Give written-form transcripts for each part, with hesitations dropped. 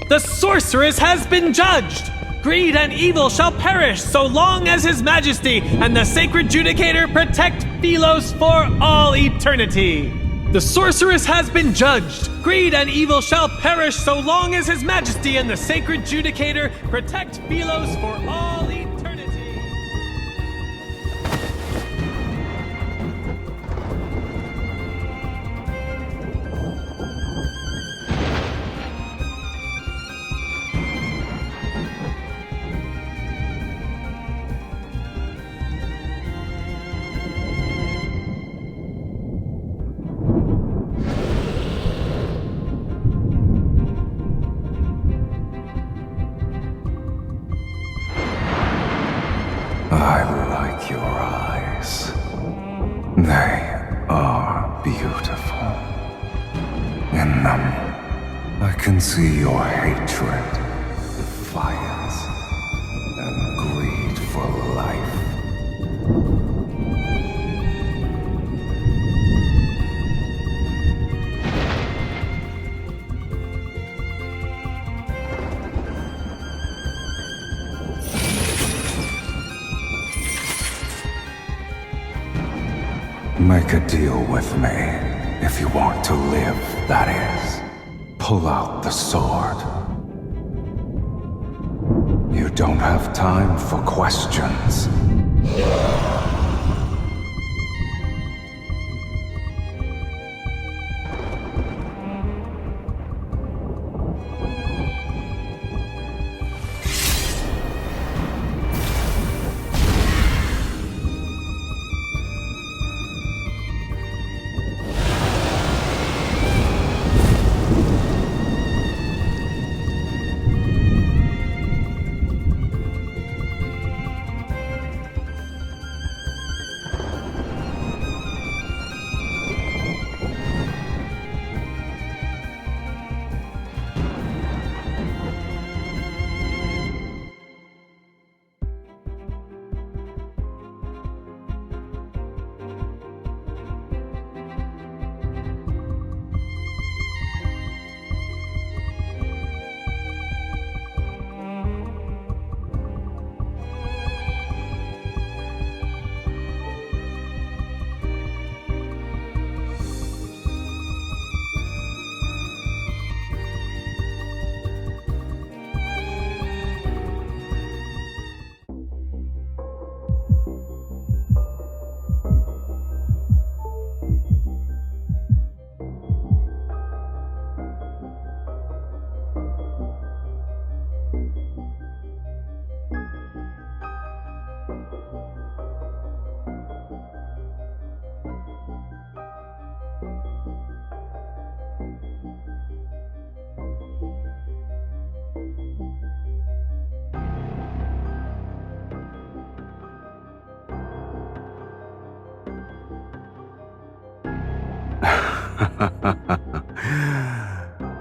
The sorceress has been judged! Greed and evil shall perish so long as His Majesty and the Sacred Judicator protect Sylus for all eternity! The sorceress has been judged! Greed and evil shall perish so long as His Majesty and the Sacred Judicator protect Sylus for all eternity! I like your eyes. They are beautiful. In them, I can see your hatred, defiance, and greed for life. Make a deal with me, if you want to live, that is. Pull out the sword. You don't have time for questions.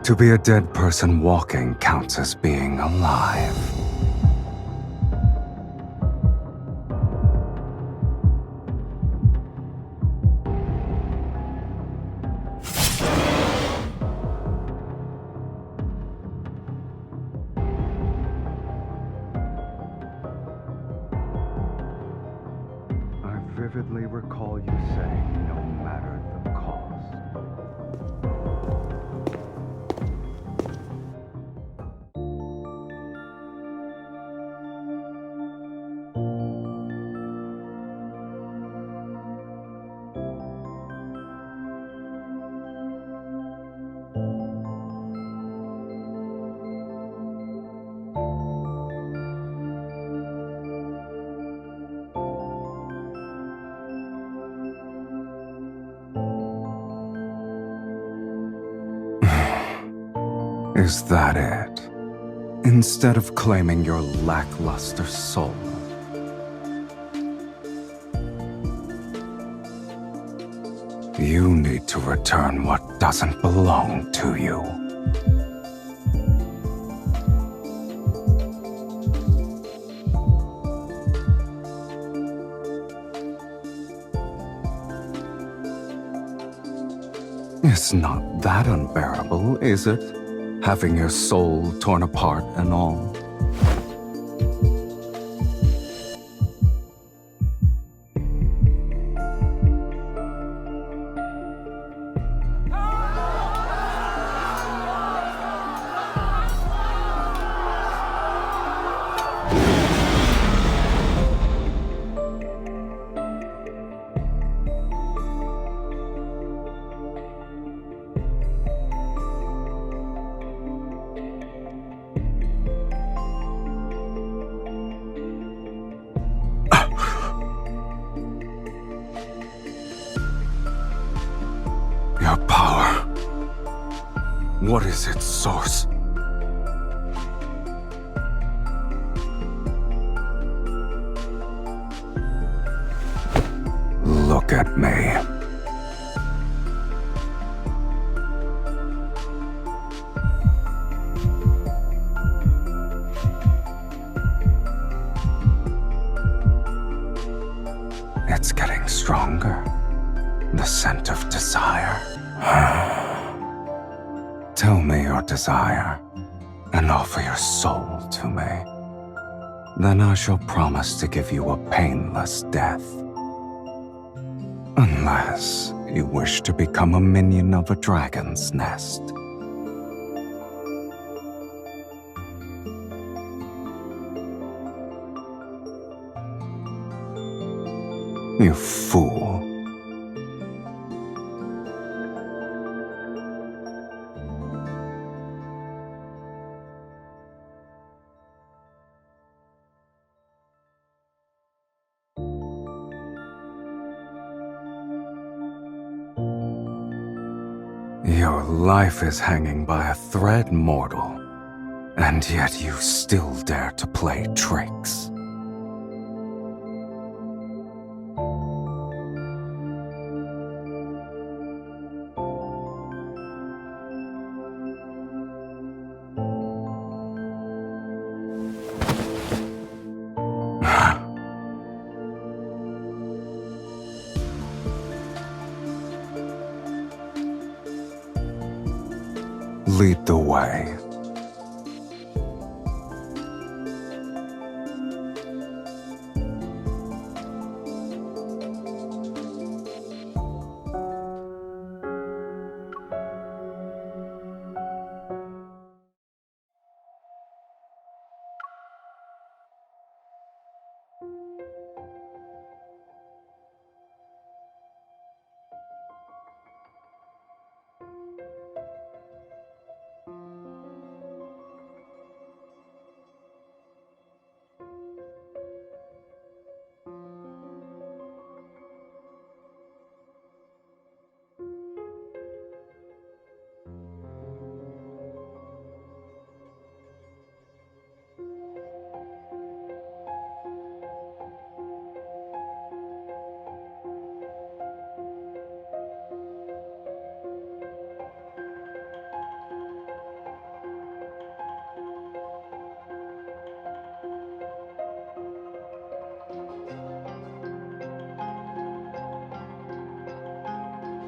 To be a dead person walking counts as being alive. I vividly recall you saying no matter the cost. Is that it? Instead of claiming your lackluster soul. You need to return what doesn't belong to you. It's not that unbearable, is it? having your soul torn apart and all. Your power. What is its source? Look at me. It's getting stronger. The scent of desire. Tell me your desire, and offer your soul to me. Then I shall promise to give you a painless death. Unless you wish to become a minion of a dragon's nest. You fool. Your life is hanging by a thread, mortal, and yet you still dare to play tricks. Lead the way.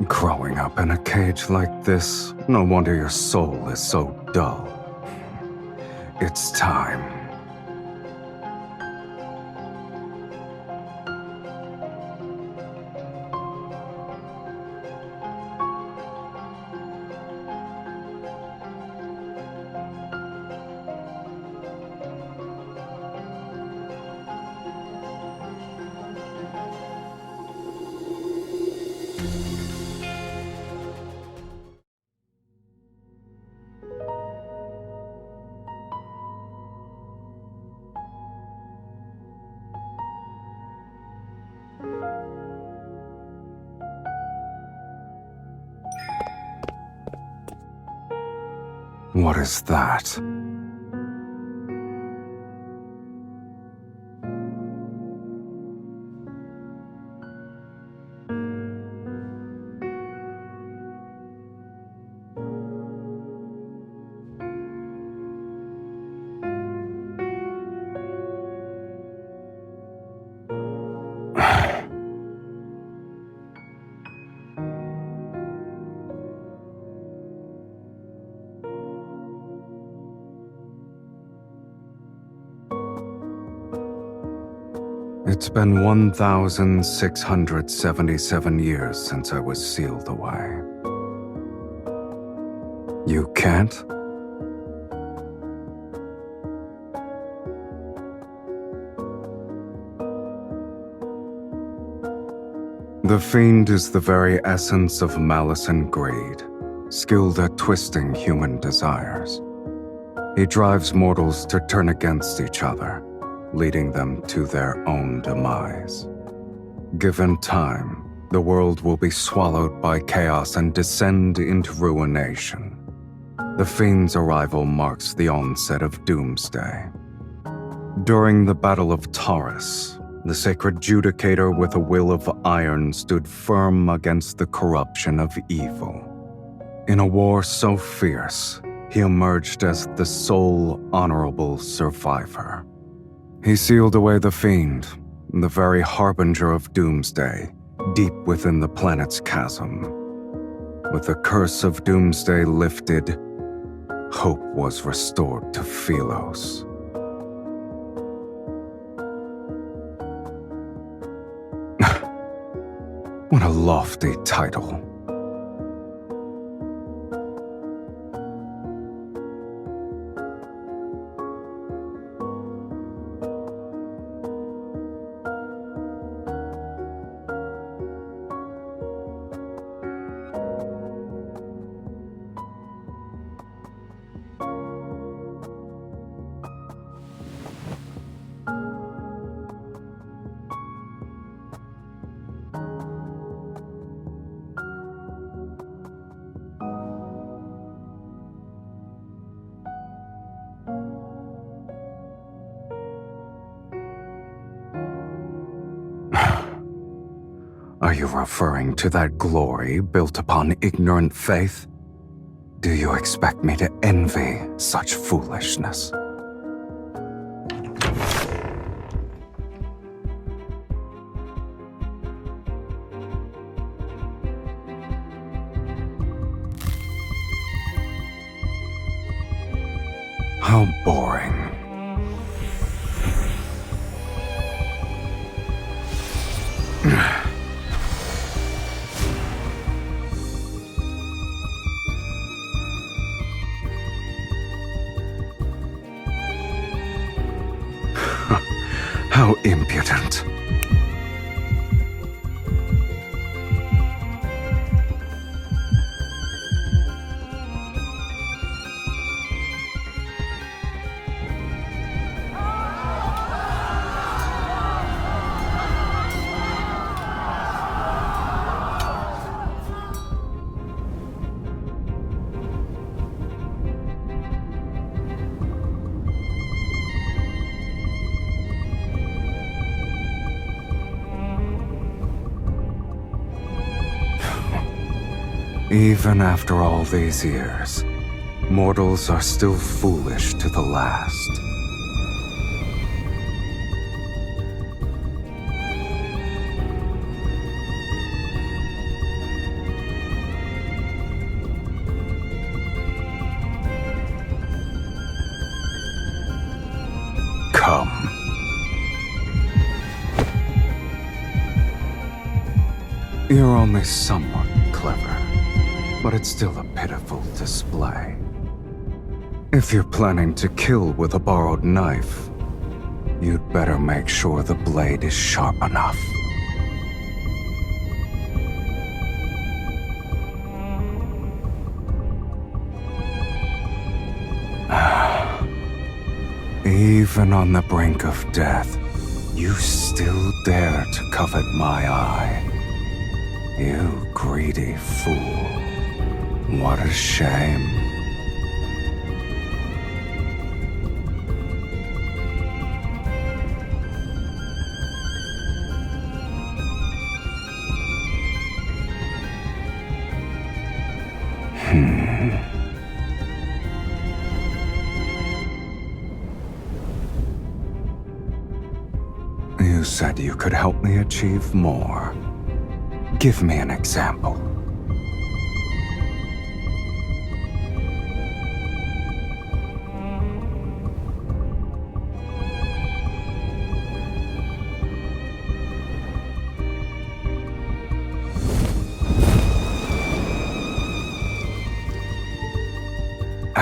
Growing up in a cage like this, no wonder your soul is so dull. It's time. What is that? It's been 1,677 years since I was sealed away. You can't? The Fiend is the very essence of malice and greed, skilled at twisting human desires. He drives mortals to turn against each other, leading them to their own demise. Given time, the world will be swallowed by chaos and descend into ruination. The Fiend's arrival marks the onset of Doomsday. During the Battle of Taurus, the sacred judicator with a will of iron stood firm against the corruption of evil. In a war so fierce, he emerged as the sole honorable survivor. He sealed away the Fiend, the very harbinger of Doomsday, deep within the planet's chasm. With the curse of Doomsday lifted, hope was restored to Sylus. What a lofty title. Are you referring to that glory built upon ignorant faith? Do you expect me to envy such foolishness? How boring. How impudent. Even after all these years, mortals are still foolish to the last. Come. You're only somewhat clever, but it's still a pitiful display. If you're planning to kill with a borrowed knife, you'd better make sure the blade is sharp enough. Even on the brink of death, you still dare to covet my eye. You greedy fool. What a shame. You said you could help me achieve more. Give me an example.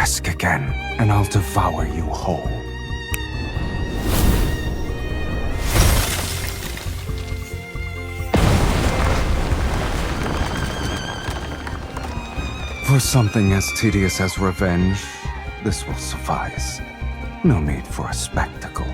ask again, and I'll devour you whole. For something as tedious as revenge, this will suffice. No need for a spectacle.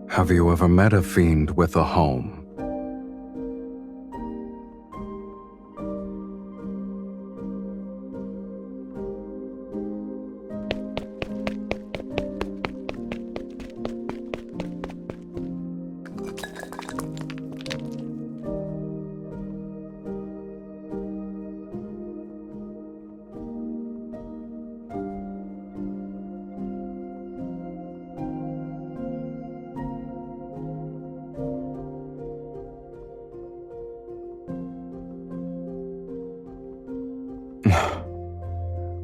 Have you ever met a fiend with a home?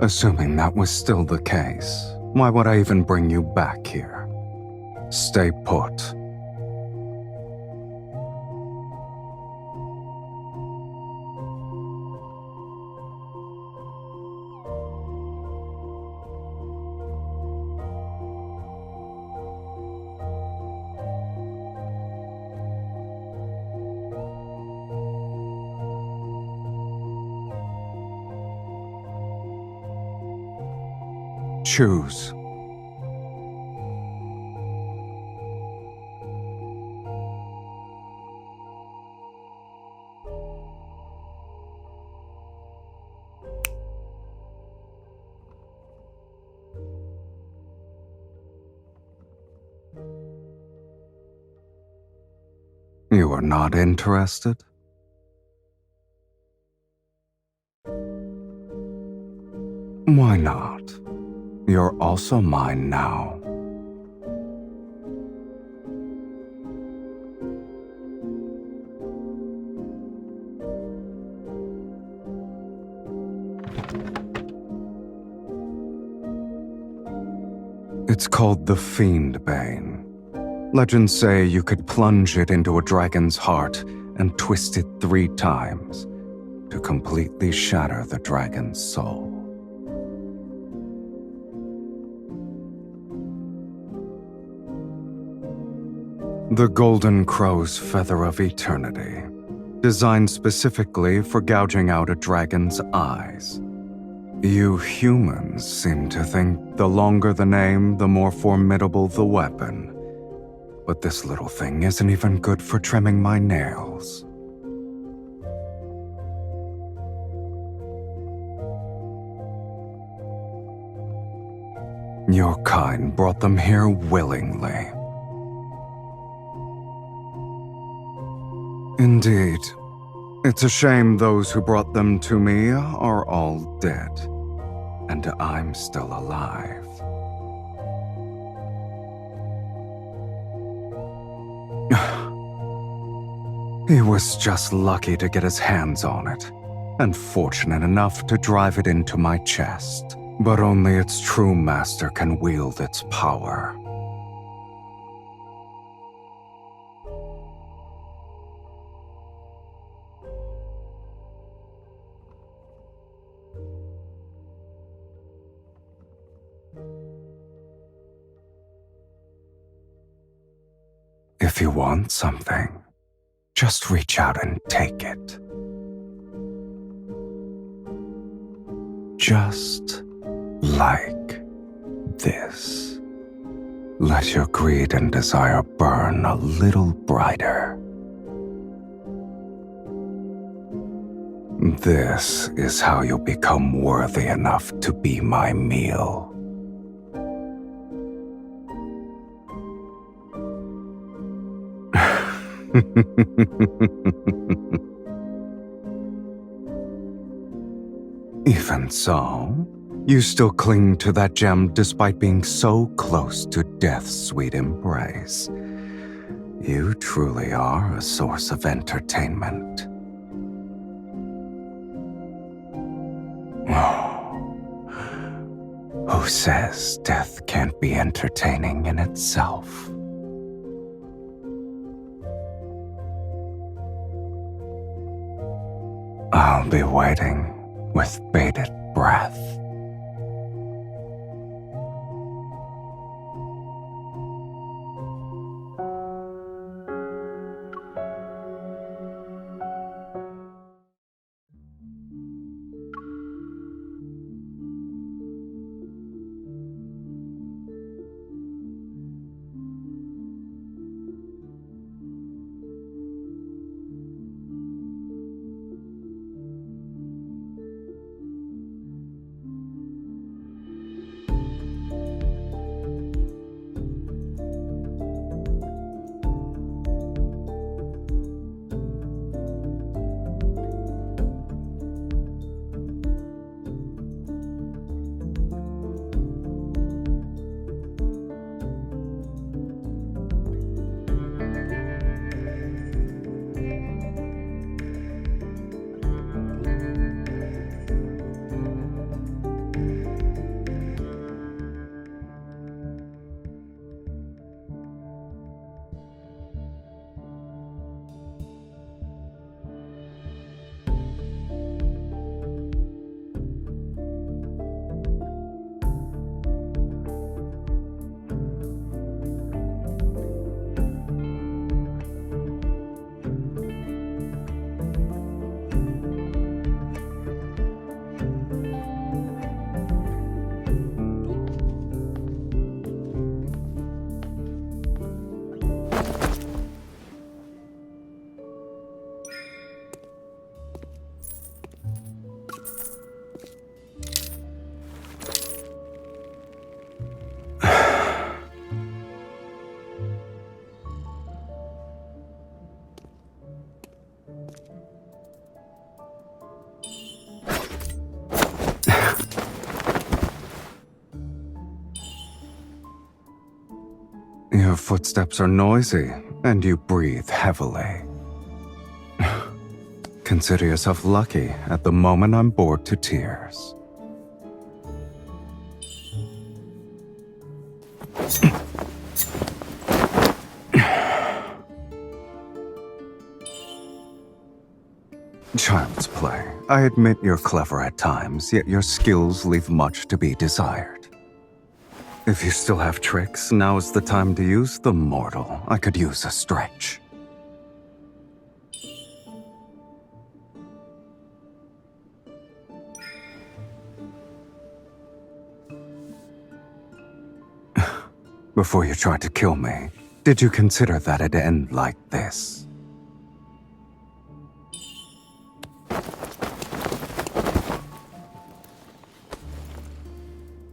Assuming that was still the case, why would I even bring you back here? Stay put. Choose. You are not interested? Why not? You're also mine now. It's called the Fiend Bane. Legends say you could plunge it into a dragon's heart and twist it 3 times to completely shatter the dragon's soul. The Golden Crow's Feather of Eternity, designed specifically for gouging out a dragon's eyes. You humans seem to think the longer the name, the more formidable the weapon. But this little thing isn't even good for trimming my nails. Your kind brought them here willingly. Indeed. It's a shame those who brought them to me are all dead, and I'm still alive. He was just lucky to get his hands on it, and fortunate enough to drive it into my chest. But only its true master can wield its power. If you want something, just reach out and take it. Just like this. Let your greed and desire burn a little brighter. This is how you'll become worthy enough to be my meal. Even so, You still cling to that gem despite being so close to death's sweet embrace. You truly are a source of entertainment. Who says death can't be entertaining in itself? I'll be waiting with bated breath. Your footsteps are noisy, and you breathe heavily. Consider yourself lucky. At the moment, I'm bored to tears. Child's play. I admit you're clever at times, yet your skills leave much to be desired. If you still have tricks, now is the time to use them, mortal. I could use a stretch. Before you tried to kill me, did you consider that it'd end like this?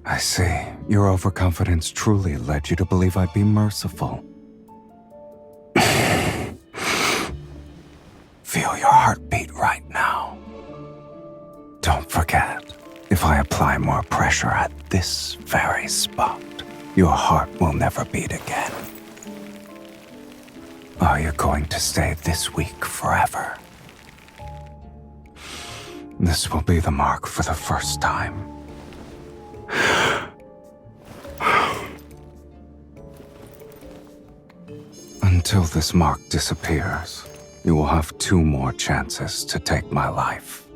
I see. Your overconfidence truly led you to believe I'd be merciful. Feel your heartbeat right now. Don't forget, if I apply more pressure at this very spot, your heart will never beat again. Are you going to stay this weak forever? This will be the mark for the first time. Until this mark disappears, you will have 2 more chances to take my life.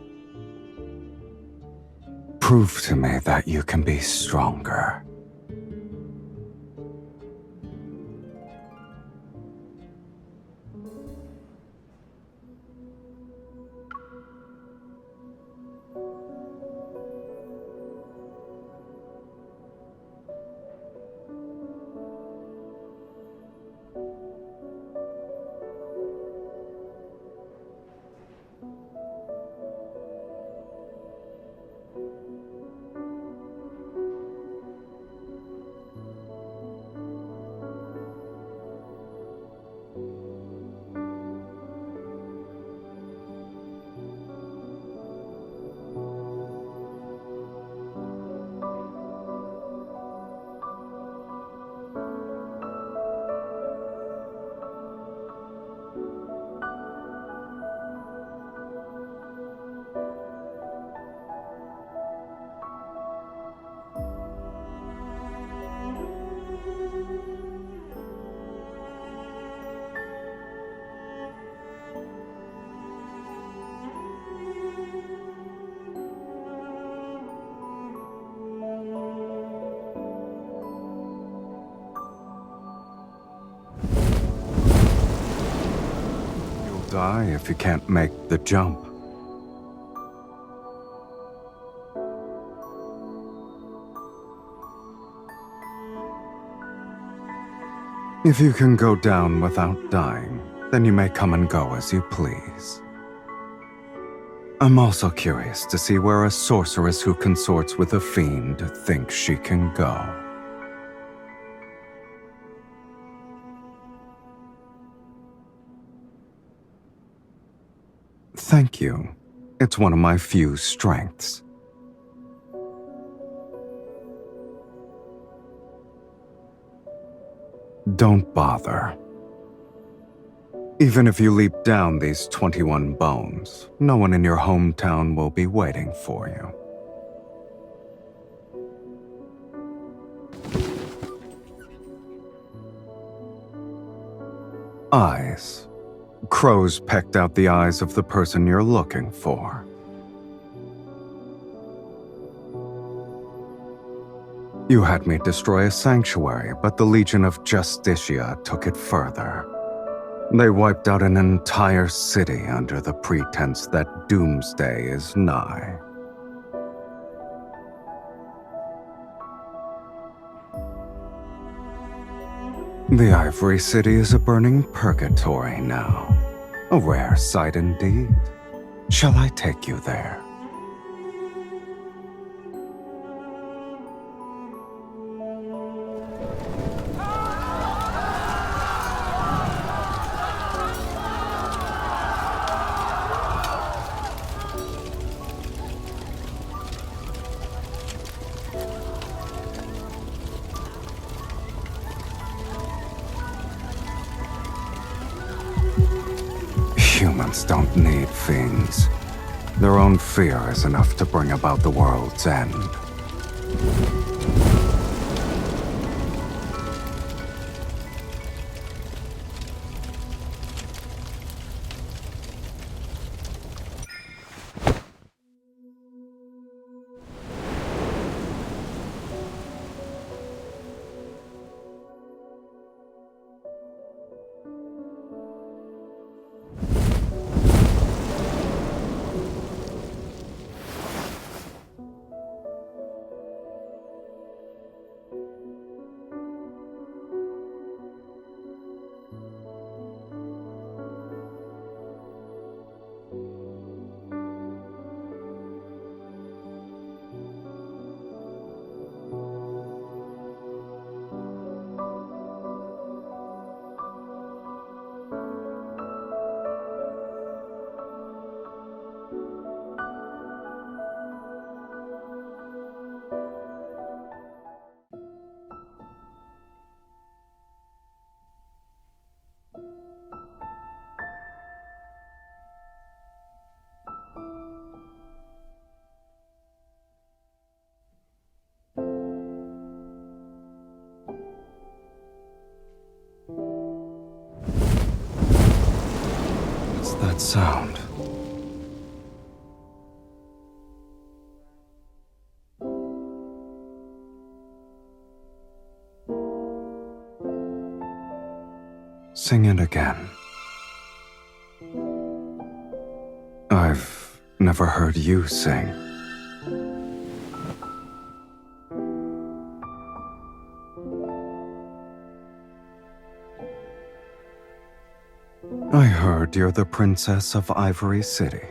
Prove to me that you can be stronger. die if you can't make the jump. If you can go down without dying, then you may come and go as you please. I'm also curious to see where a sorceress who consorts with a fiend thinks she can go. Thank you. It's one of my few strengths. Don't bother. Even if you leap down these 21 bones, no one in your hometown will be waiting for you. Eyes. Crows pecked out the eyes of the person you're looking for. You had me destroy a sanctuary, but the Legion of Justicia took it further. They wiped out an entire city under the pretense that doomsday is nigh. The Ivory City is a burning purgatory now. A rare sight indeed. Shall I take you there? Humans don't need fiends. Their own fear is enough to bring about the world's end. What's that sound? Sing it again. I've never heard you sing. I heard you're the princess of Ivory City.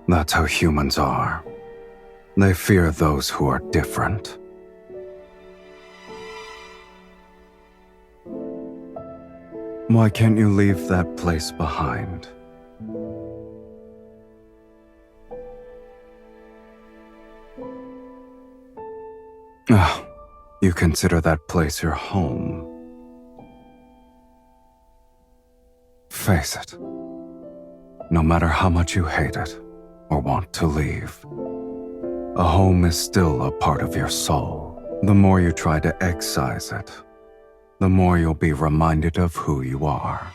That's how humans are. They fear those who are different. Why can't you leave that place behind? Oh, you consider that place your home. Face it. No matter how much you hate it or want to leave, a home is still a part of your soul. The more you try to excise it, the more you'll be reminded of who you are.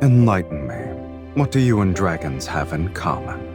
Enlighten me. What do you and dragons have in common?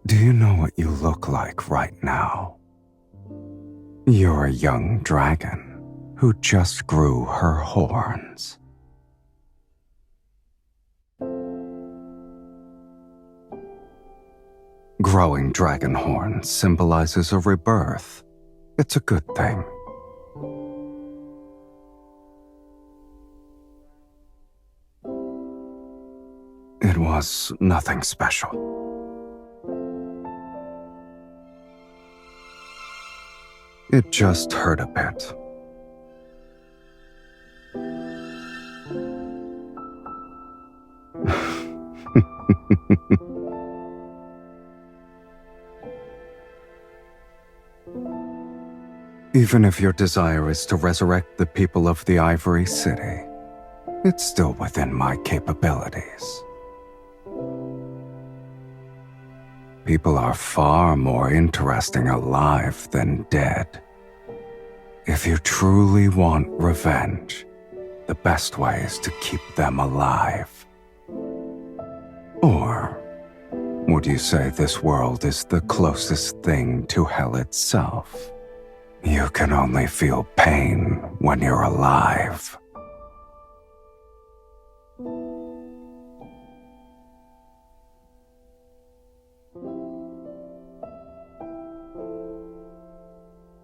Do you know what you look like right now? You're a young dragon who just grew her horns. Growing dragon horns symbolizes a rebirth. It's a good thing. It was nothing special. It just hurt a bit. Even if your desire is to resurrect the people of the Ivory City, it's still within my capabilities. People are far more interesting alive than dead. If you truly want revenge, the best way is to keep them alive. Or would you say this world is the closest thing to hell itself? You can only feel pain when you're alive.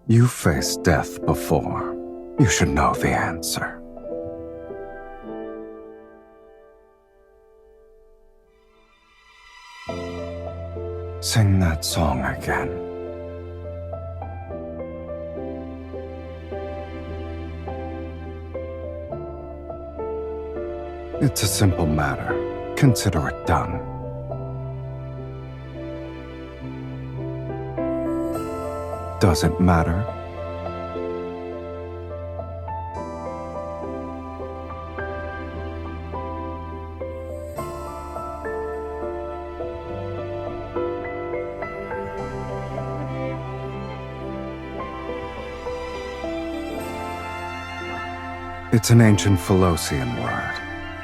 You faced death before. You should know the answer. Sing that song again. It's a simple matter. Consider it done. Does it matter? It's an ancient Philosian word.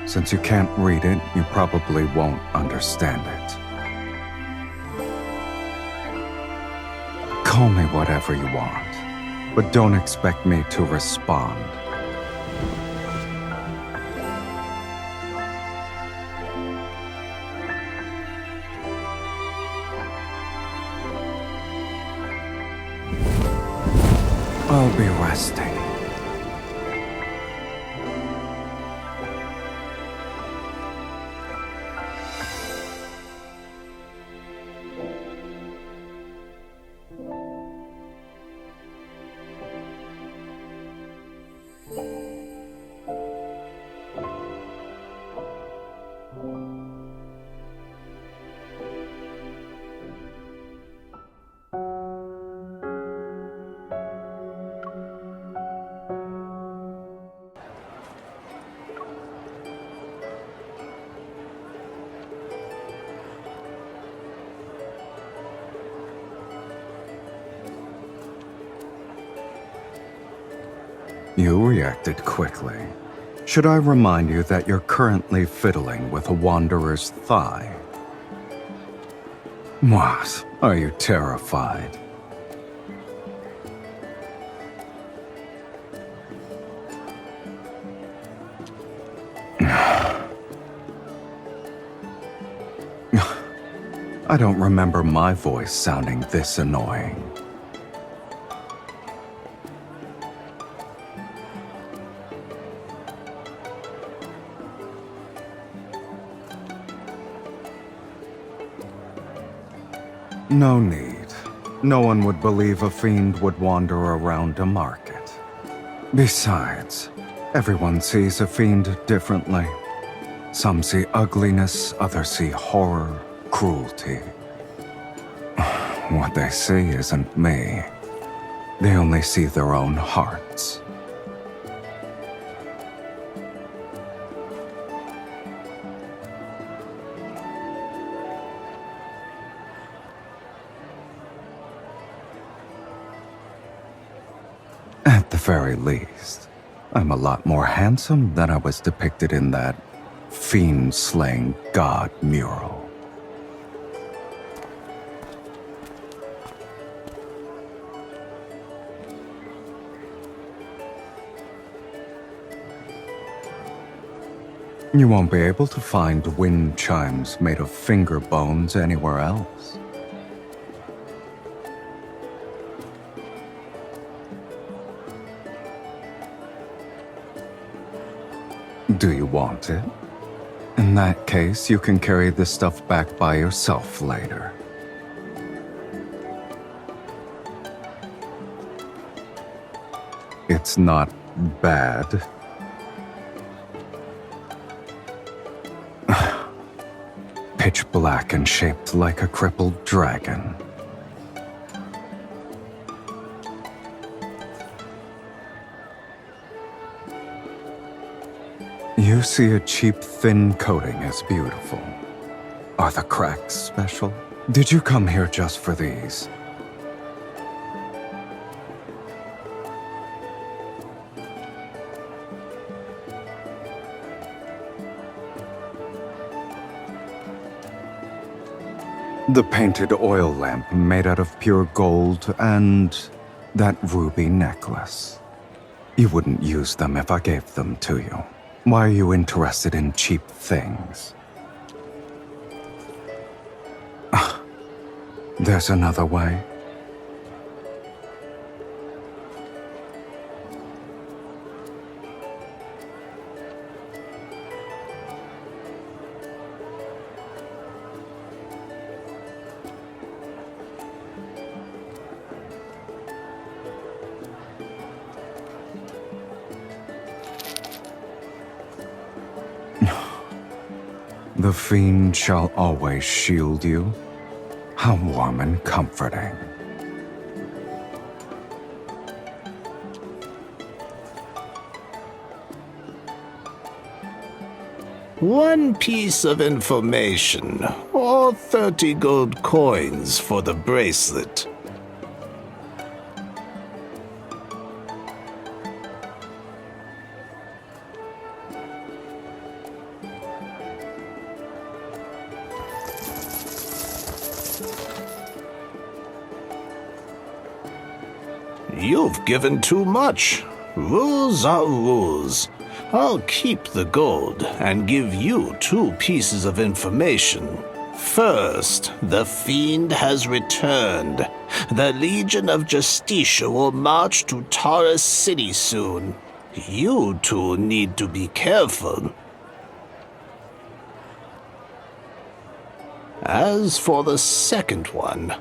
Since you can't read it, you probably won't understand it. Call me whatever you want, but don't expect me to respond. I'll be resting. You reacted quickly. Should I remind you that you're currently fiddling with a wanderer's thigh? What? Are you terrified? I don't remember my voice sounding this annoying. No need. No one would believe a fiend would wander around a market. Besides, everyone sees a fiend differently. Some see ugliness, others see horror, cruelty. What they see isn't me. They only see their own hearts. At the very least, I'm a lot more handsome than I was depicted in that fiend-slaying god mural. You won't be able to find wind chimes made of finger bones anywhere else. Do you want it? In that case, you can carry this stuff back by yourself later. It's not bad. Pitch black and shaped like a crippled dragon. You see a cheap, thin coating as beautiful. Are the cracks special? Did you come here just for these? The painted oil lamp made out of pure gold and that ruby necklace. You wouldn't use them if I gave them to you. Why are you interested in cheap things? There's another way. The fiend shall always shield you. How warm and comforting. One piece of information, or 30 gold coins for the bracelet. You've given too much. Rules are rules. I'll keep the gold and give you 2 pieces of information. First, the fiend has returned. The Legion of Justicia will march to Taurus City soon. You two need to be careful. As for the second one,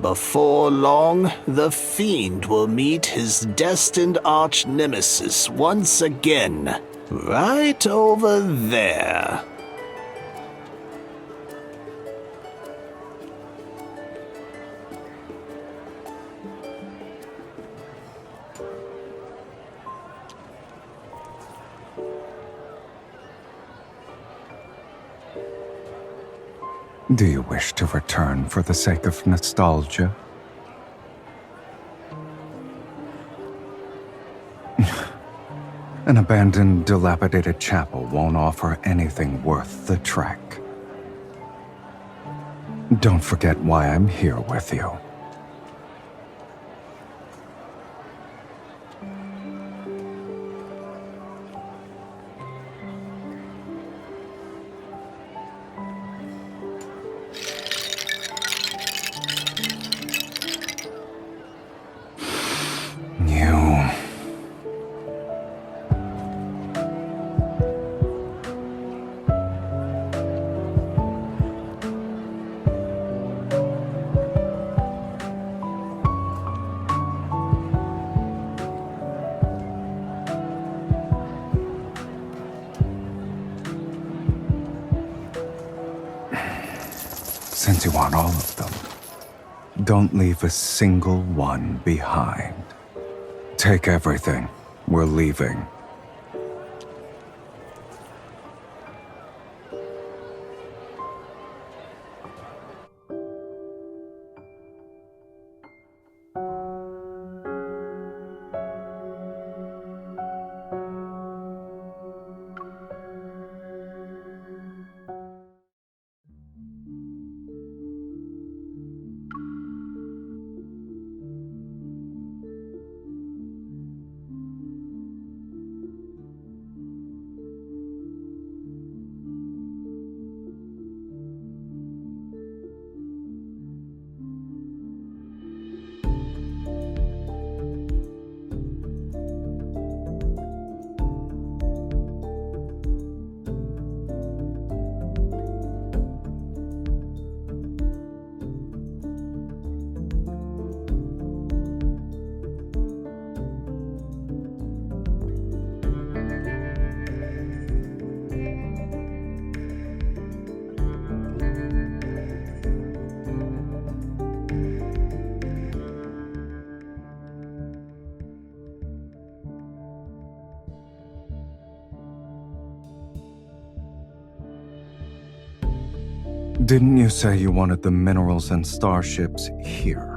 before long, the fiend will meet his destined arch-nemesis once again, right over there. Do you wish to return for the sake of nostalgia? An abandoned, dilapidated chapel won't offer anything worth the trek. Don't forget why I'm here with you. Since you want all of them, don't leave a single one behind. Take everything. We're leaving. Didn't you say you wanted the minerals and starships here?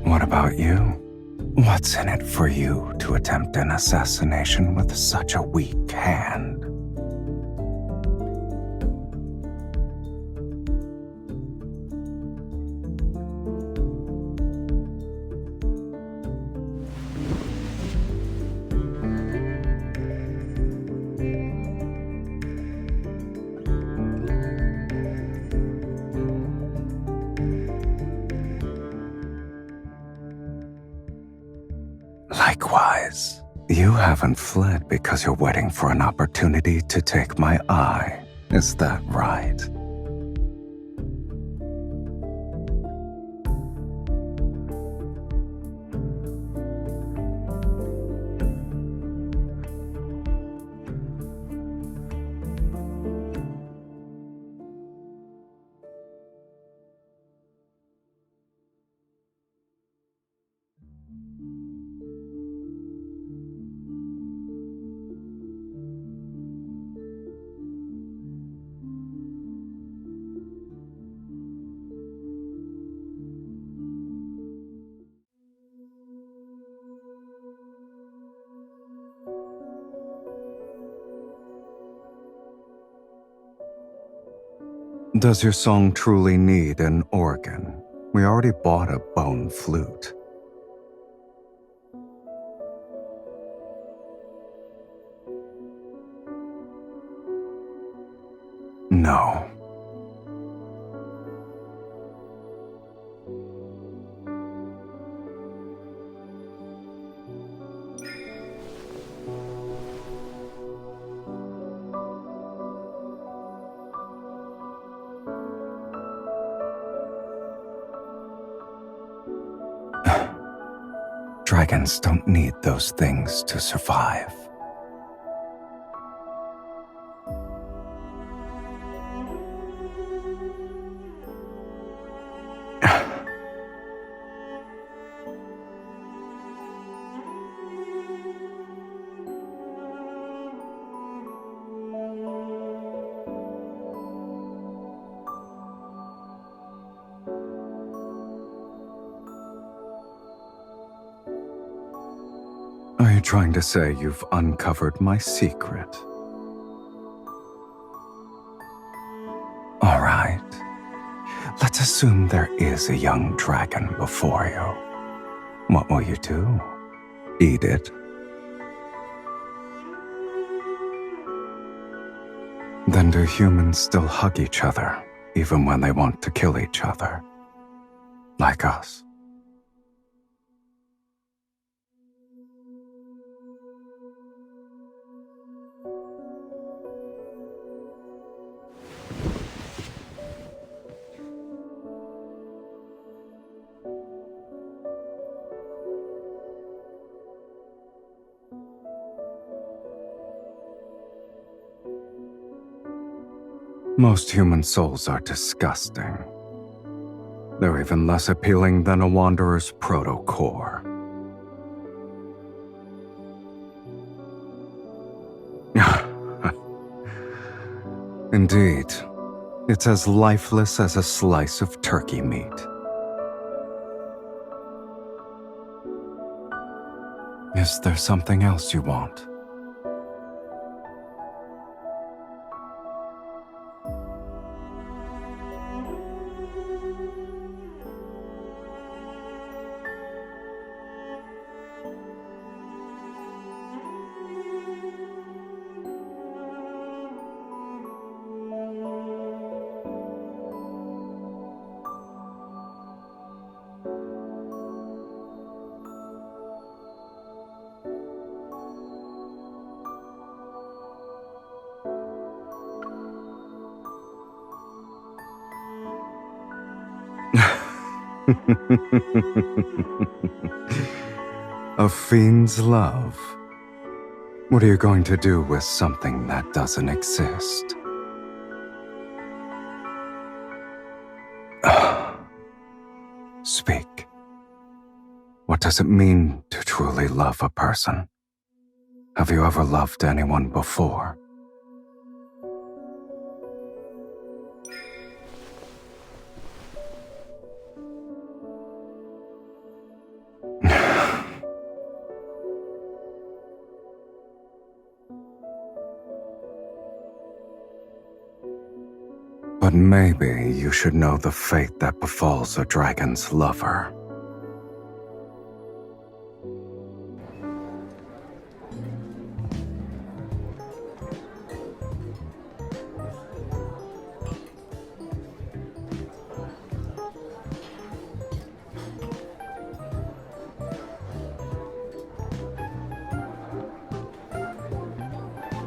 What about you? What's in it for you to attempt an assassination with such a weak hand? Likewise, you haven't fled because you're waiting for an opportunity to take my eye. Is that right? Does your song truly need an organ? We already bought a bone flute. No. Dragons don't need those things to survive. Are you trying to say you've uncovered my secret? All right. Let's assume there is a young dragon before you. What will you do? Eat it? Then do humans still hug each other, even when they want to kill each other? Like us? Most human souls are disgusting. They're even less appealing than a wanderer's proto-core. Indeed, it's as lifeless as a slice of turkey meat. Is there something else you want? A fiend's love. What are you going to do with something that doesn't exist? Speak. What does it mean to truly love a person? Have you ever loved anyone before? But maybe you should know the fate that befalls a dragon's lover.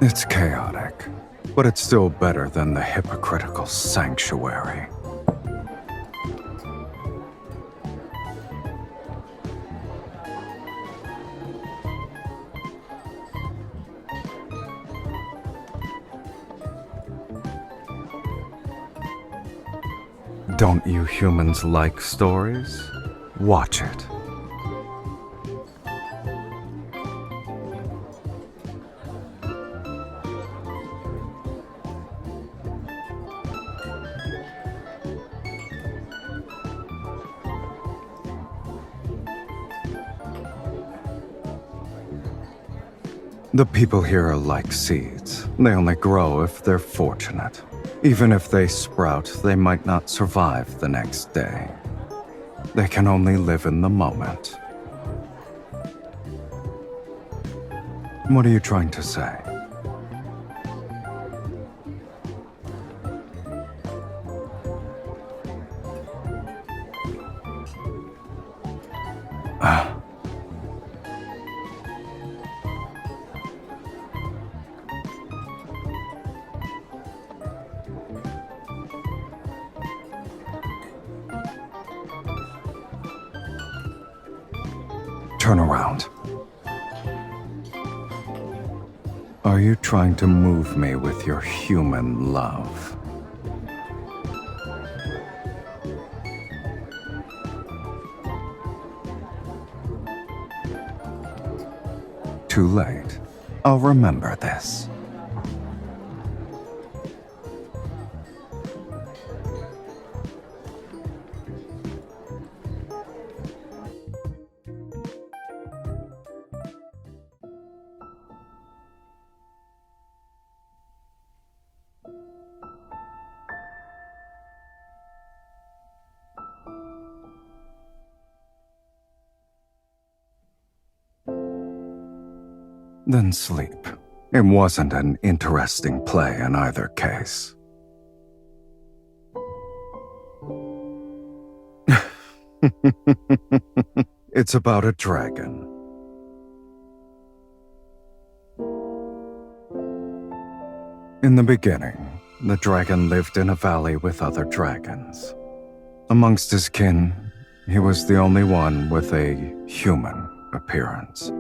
It's chaotic, but it's still better than the hypocritical sanctuary. Don't you humans like stories? Watch it. The people here are like seeds. They only grow if they're fortunate. Even if they sprout, they might not survive the next day. They can only live in the moment. What are you trying to say? Turn around. Are you trying to move me with your human love? Too late. I'll remember this. Then sleep. It wasn't an interesting play in either case. It's about a dragon. In the beginning, the dragon lived in a valley with other dragons. Amongst his kin, he was the only one with a human appearance.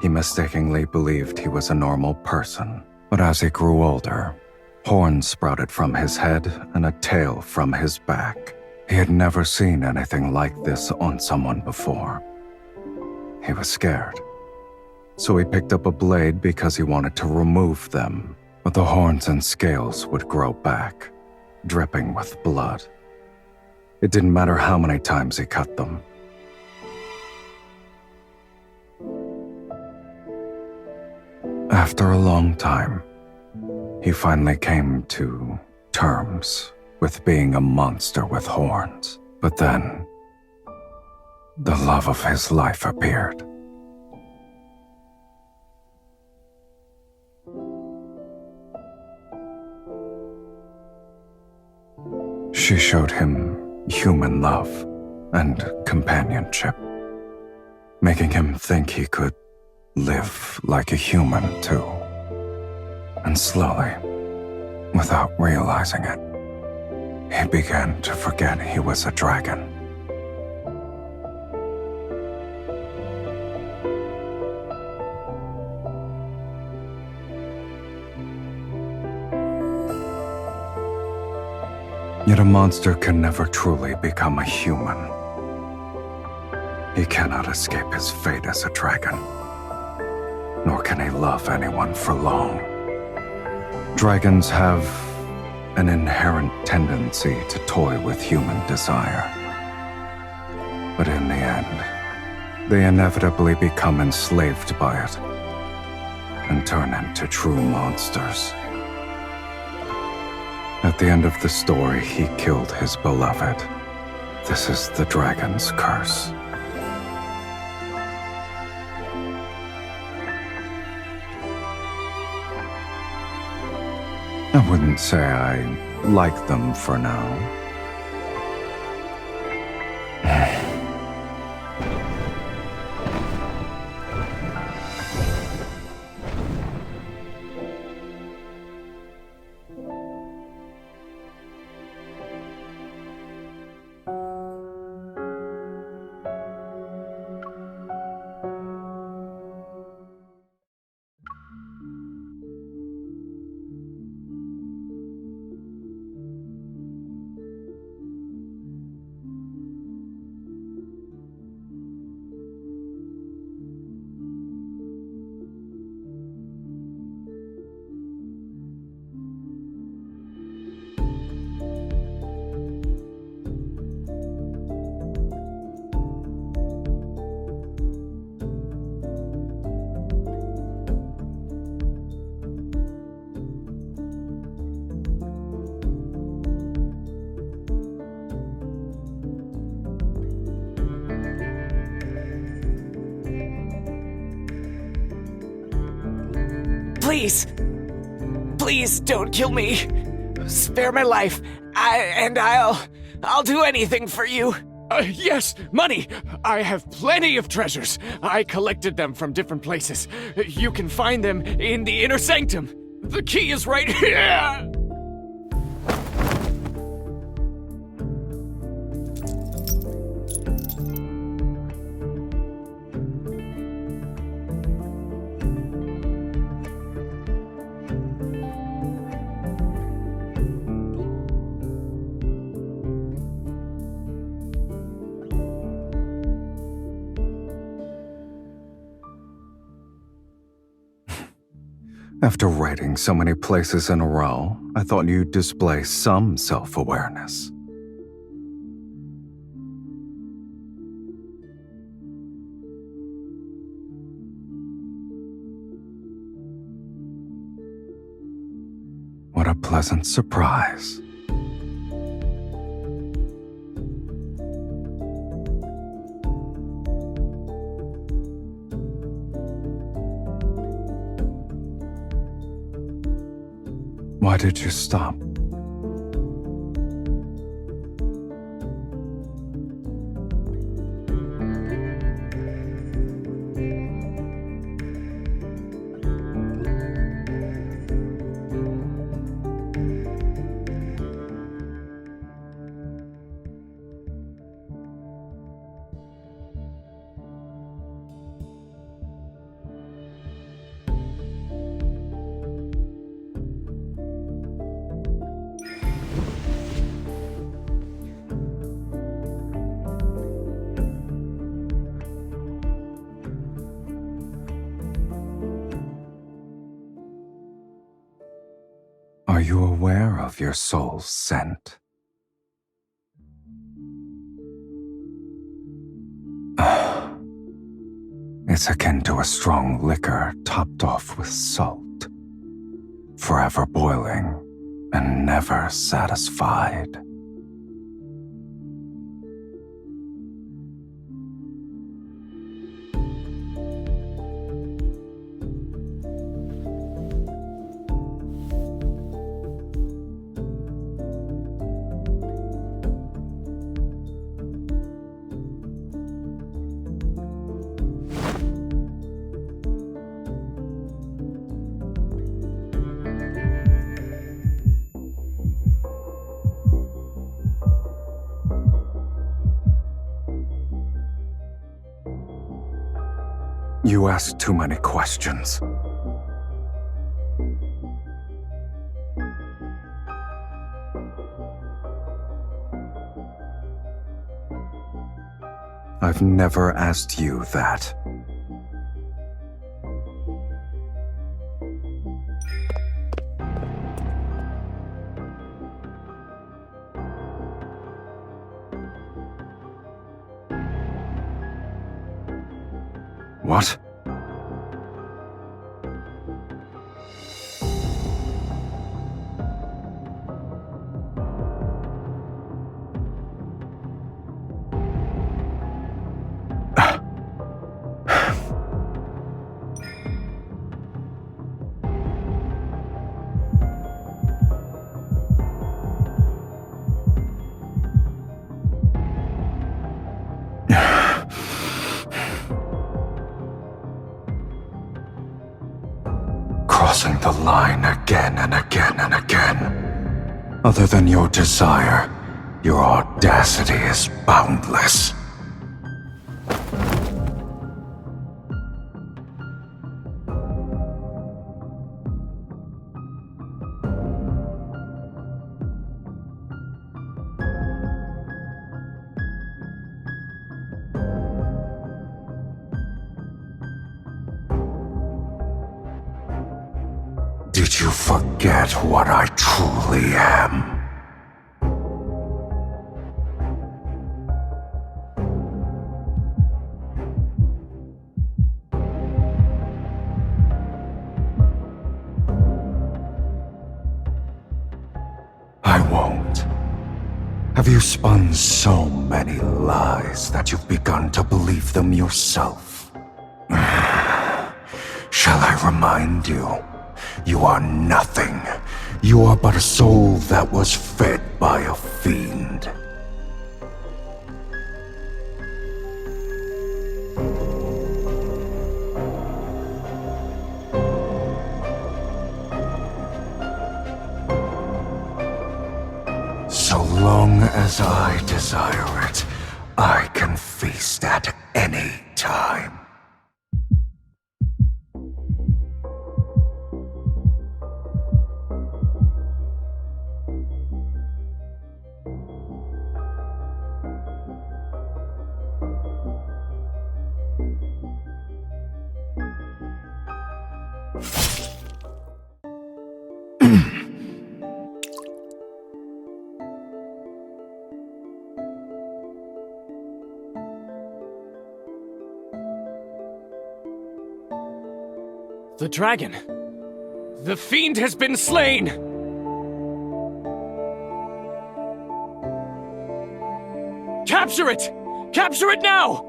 He mistakenly believed he was a normal person, but as he grew older, horns sprouted from his head and a tail from his back. He had never seen anything like this on someone before. He was scared, so he picked up a blade because he wanted to remove them, but the horns and scales would grow back, dripping with blood. It didn't matter how many times he cut them. After a long time, he finally came to terms with being a monster with horns. But then, the love of his life appeared. She showed him human love and companionship, making him think he could live like a human too. And slowly, without realizing it, he began to forget he was a dragon. Yet a monster can never truly become a human. He cannot escape his fate as a dragon, nor can he love anyone for long. Dragons have an inherent tendency to toy with human desire. But in the end, they inevitably become enslaved by it and turn into true monsters. At the end of the story, he killed his beloved. This is the dragon's curse. I wouldn't say I like them for now. Please! Please don't kill me! Spare my life, I'll do anything for you! Yes, money! I have plenty of treasures. I collected them from different places. You can find them in the inner sanctum. The key is right here! After writing so many places in a row, I thought you'd display some self-awareness. What a pleasant surprise. Why did you stop? Are you aware of your soul's scent? It's akin to a strong liquor topped off with salt, forever boiling and never satisfied. You ask too many questions. I've never asked you that. What? Crossing the line again and again and again. Other than your desire, your audacity is boundless. Did you forget what I truly am? I won't. Have you spun so many lies that you've begun to believe them yourself? Shall I remind you? You are nothing. You are but a soul that was fed by a fiend. So long as I desire it, I can feast at any time. The dragon. The fiend has been slain! Capture it! Capture it now!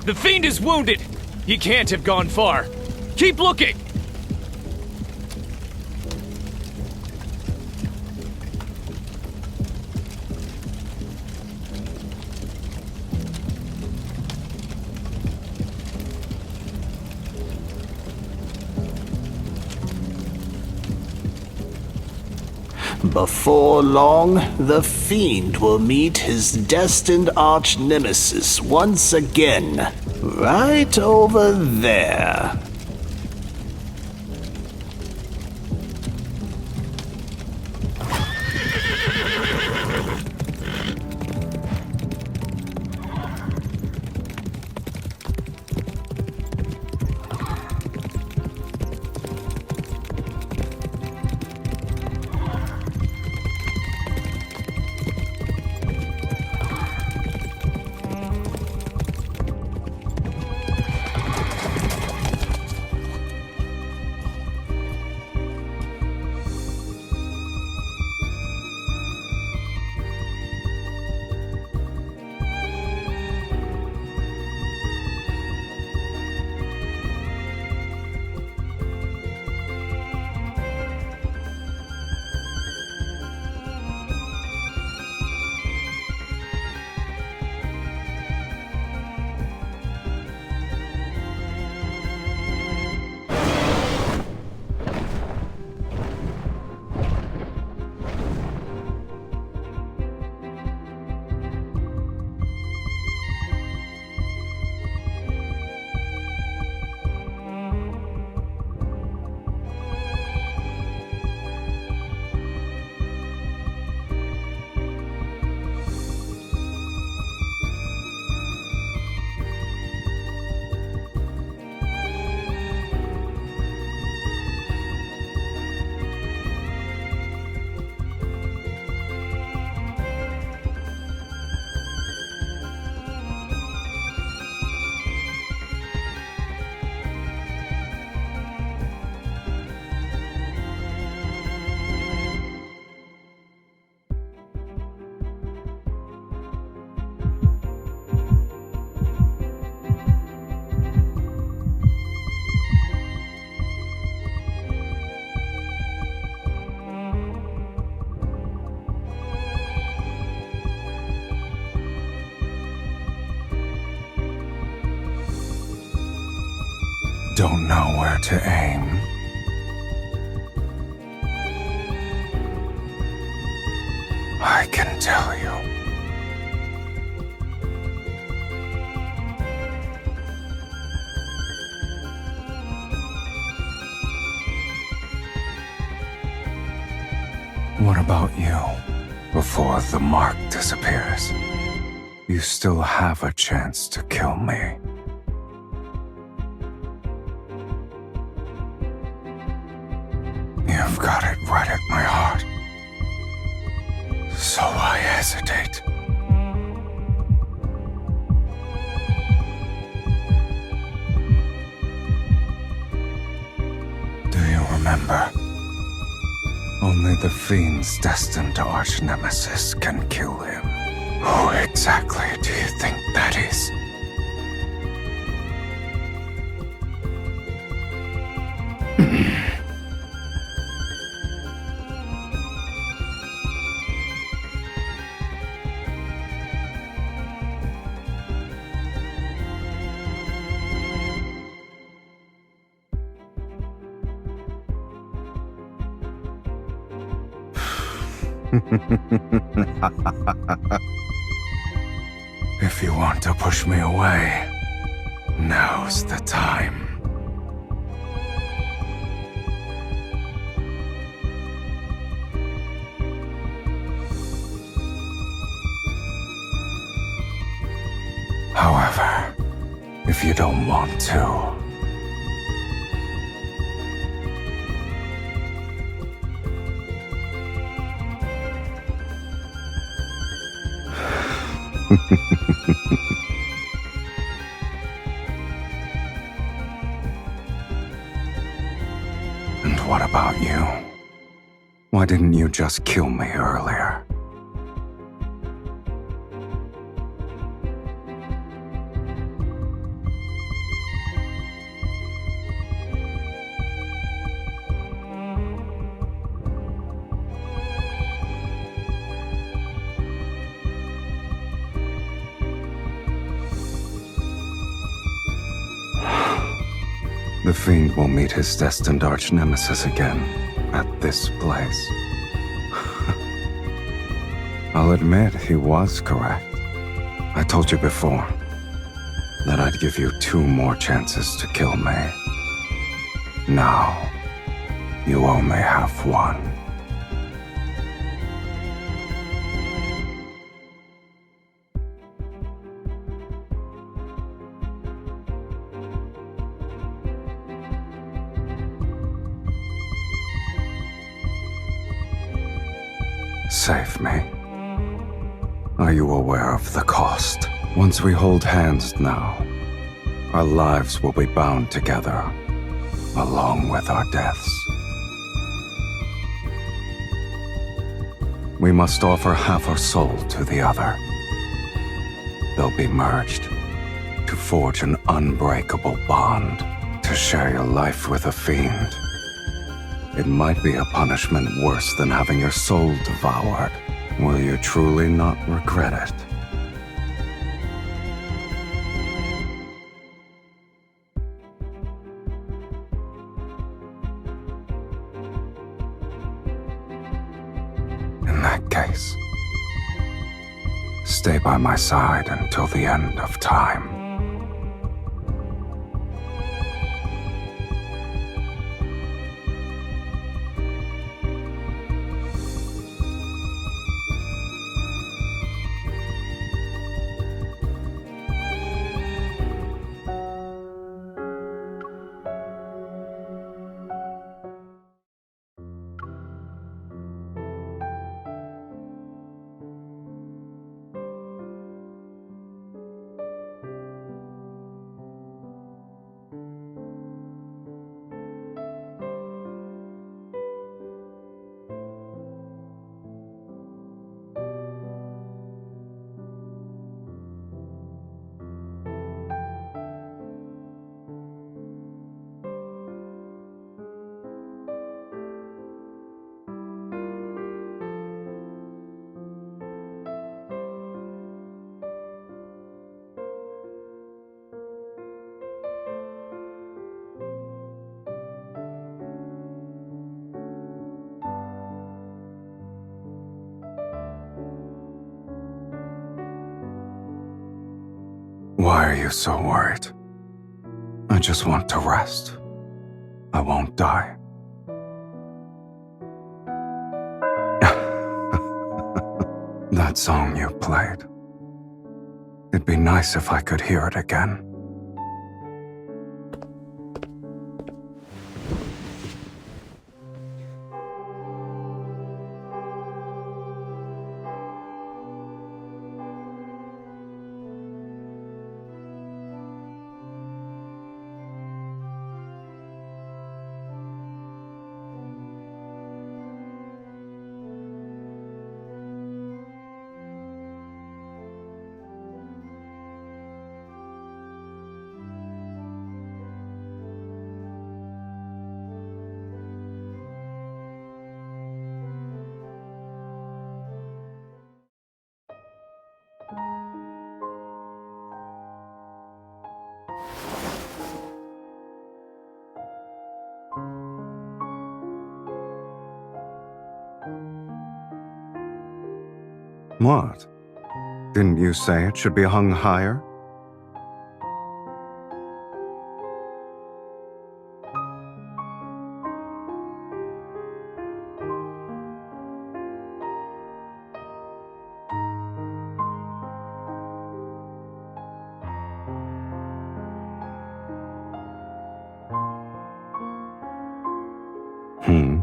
The fiend is wounded! He can't have gone far. Keep looking! Before long, the fiend will meet his destined arch-nemesis once again, right over there. Don't know where to aim. I can tell you. What about you? Before the mark disappears, you still have a chance to kill me. You've got it right at my heart. So why hesitate? Do you remember? Only the fiend's destined arch-nemesis can kill him. Who exactly do you think that is? If you want to push me away, now's the time. However, if you don't want to, and what about you? Why didn't you just kill me earlier? The fiend will meet his destined arch-nemesis again, at this place. I'll admit he was correct. I told you before that I'd give you 2 more chances to kill me. Now, you only have 1. Save me. Are you aware of the cost? Once we hold hands now, our lives will be bound together, along with our deaths. We must offer half our soul to the other. They'll be merged to forge an unbreakable bond, to share your life with a fiend. It might be a punishment worse than having your soul devoured. Will you truly not regret it? In that case, stay by my side until the end of time. Why are you so worried? I just want to rest. I won't die. That song you played. It'd be nice if I could hear it again. What? Didn't you say it should be hung higher? Hmm?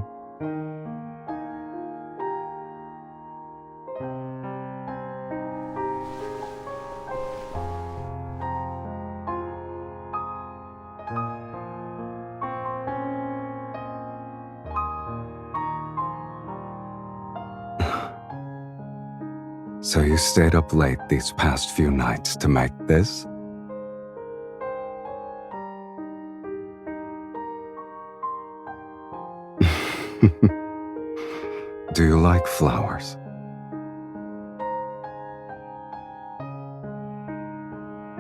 So you stayed up late these past few nights to make this? Do you like flowers?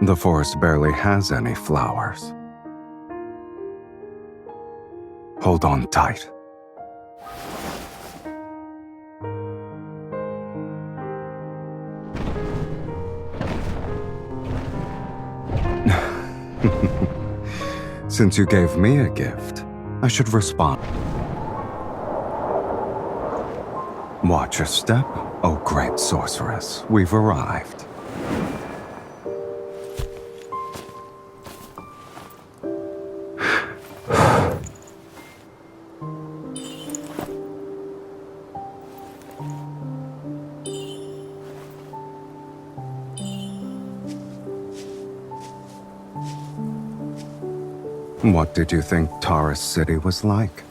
The forest barely has any flowers. Hold on tight. Since you gave me a gift, I should respond. Watch your step, oh great sorceress. We've arrived. What did you think Taurus City was like?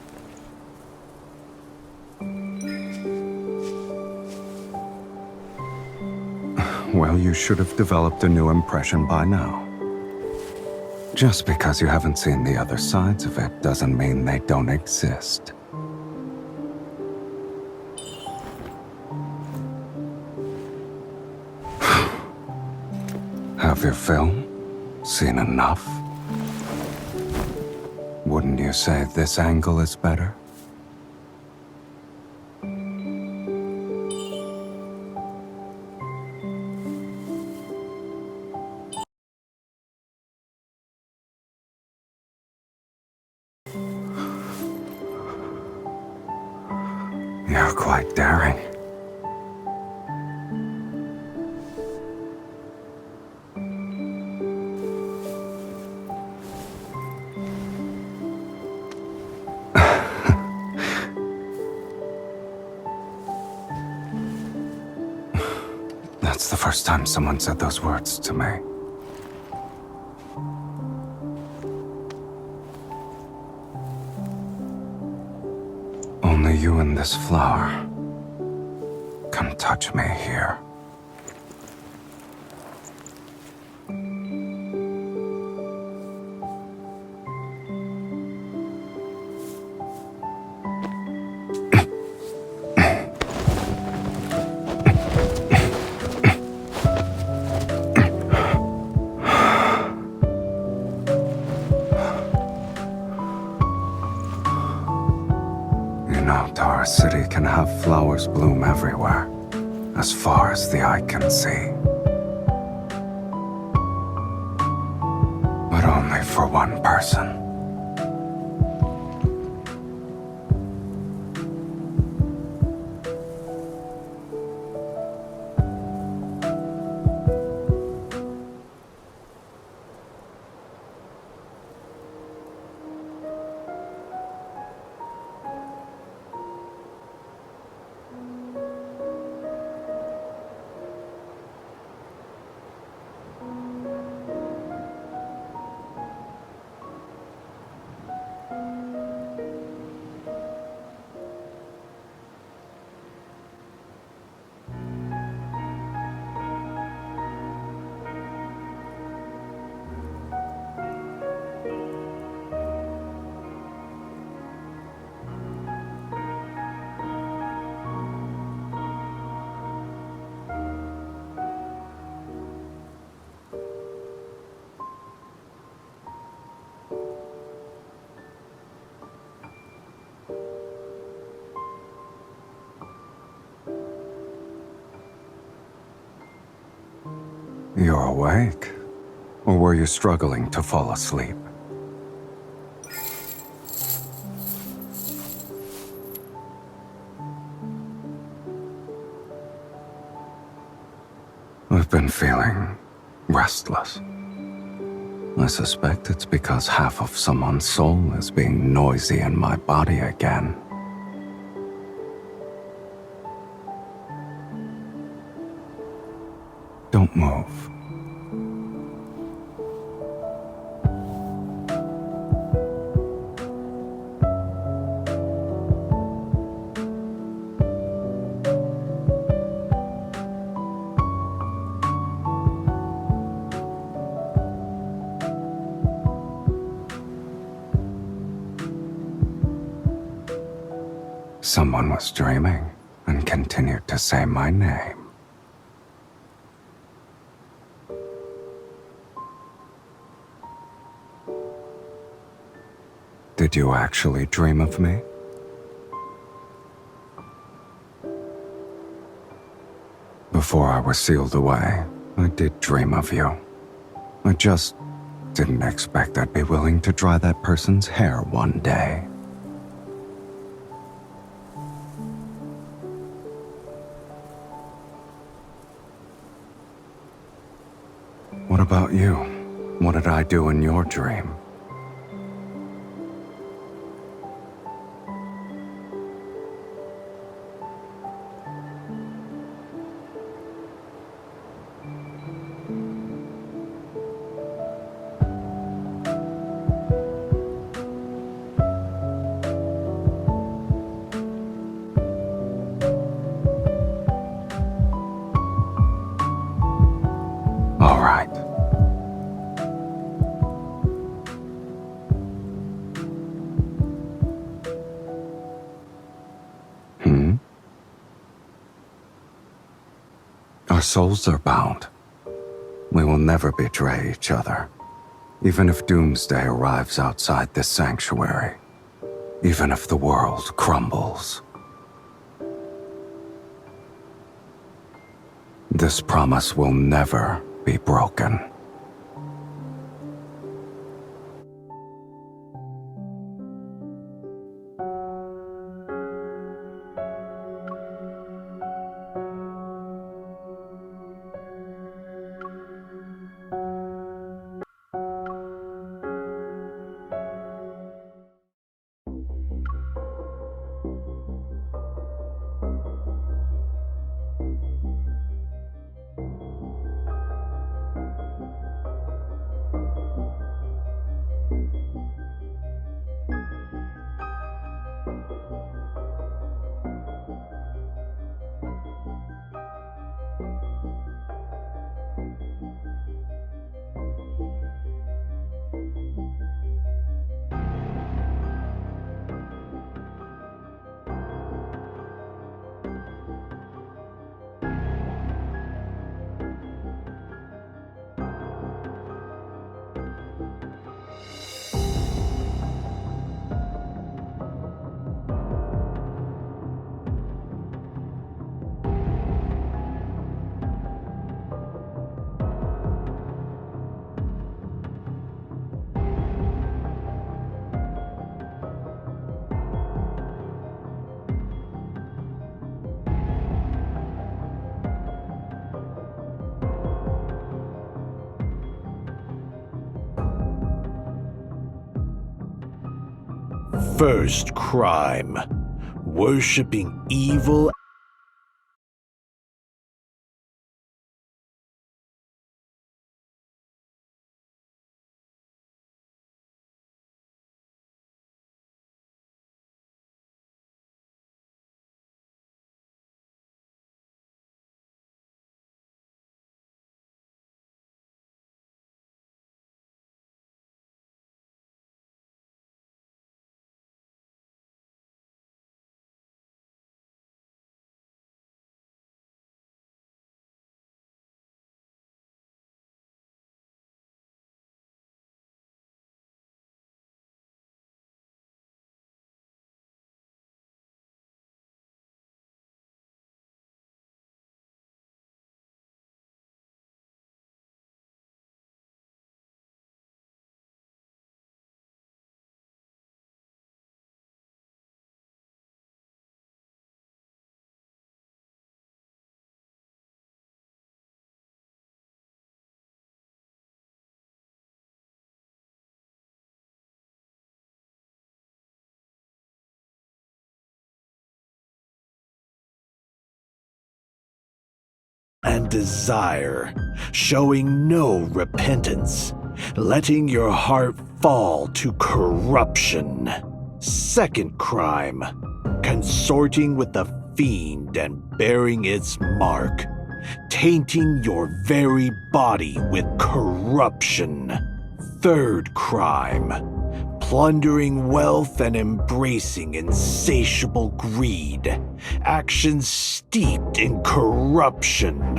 Well, you should have developed a new impression by now. Just because you haven't seen the other sides of it doesn't mean they don't exist. Have your film? Seen enough? Wouldn't you say this angle is better? You're quite daring. That's the first time someone said those words to me. Only you and this flower can touch me here. Taurus City can have flowers bloom everywhere, as far as the eye can see. Only for one person. You're awake? Or were you struggling to fall asleep? I've been feeling restless. I suspect it's because half of someone's soul is being noisy in my body again. Don't move. Someone was dreaming and continued to say my name. Did you actually dream of me? Before I was sealed away, I did dream of you. I just didn't expect I'd be willing to dry that person's hair one day. What about you? What did I do in your dream? All right. Our souls are bound. We will never betray each other, even if doomsday arrives outside this sanctuary, even if the world crumbles. This promise will never be broken. First crime, worshipping evil. And desire, showing no repentance, letting your heart fall to corruption. Second crime, consorting with the fiend and bearing its mark, tainting your very body with corruption. Third crime, plundering wealth and embracing insatiable greed, actions steeped in corruption.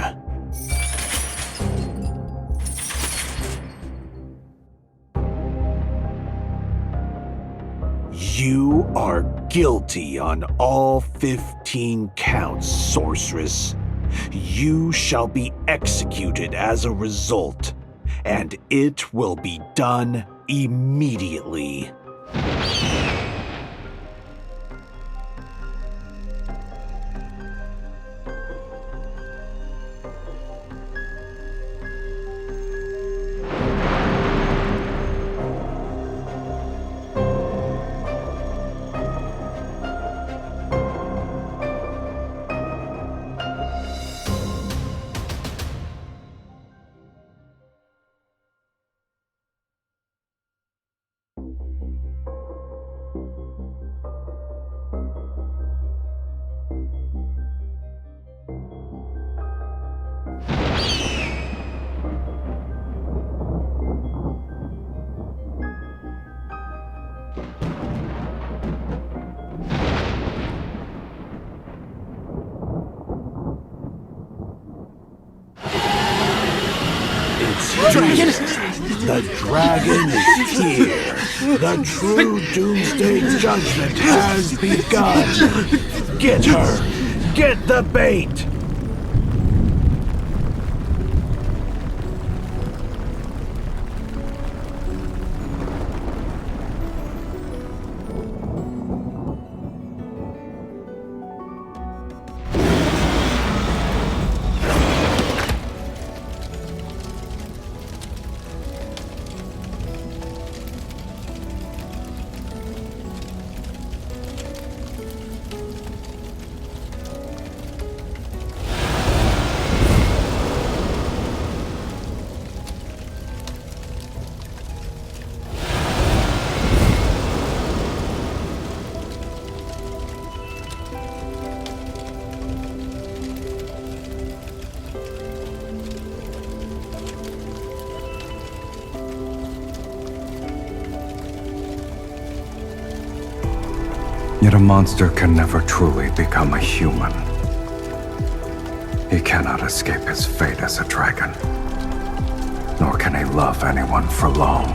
You are guilty on all 15 counts, sorceress. You shall be executed as a result, and it will be done immediately. The dragon is here. The true doomsday judgment has begun. Get her. Get the bait. Yet a monster can never truly become a human. He cannot escape his fate as a dragon, nor can he love anyone for long.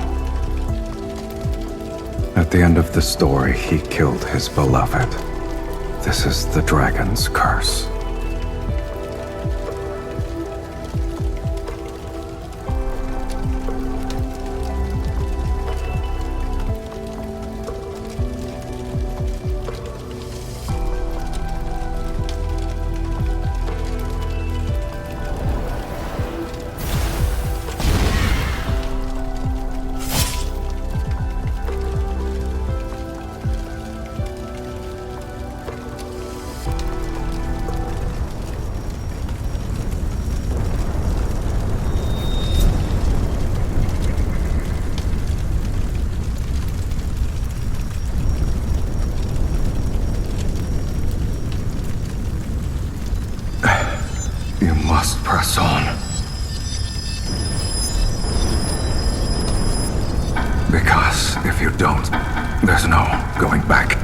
At the end of the story, he killed his beloved. This is the dragon's curse. Because if you don't, there's no going back.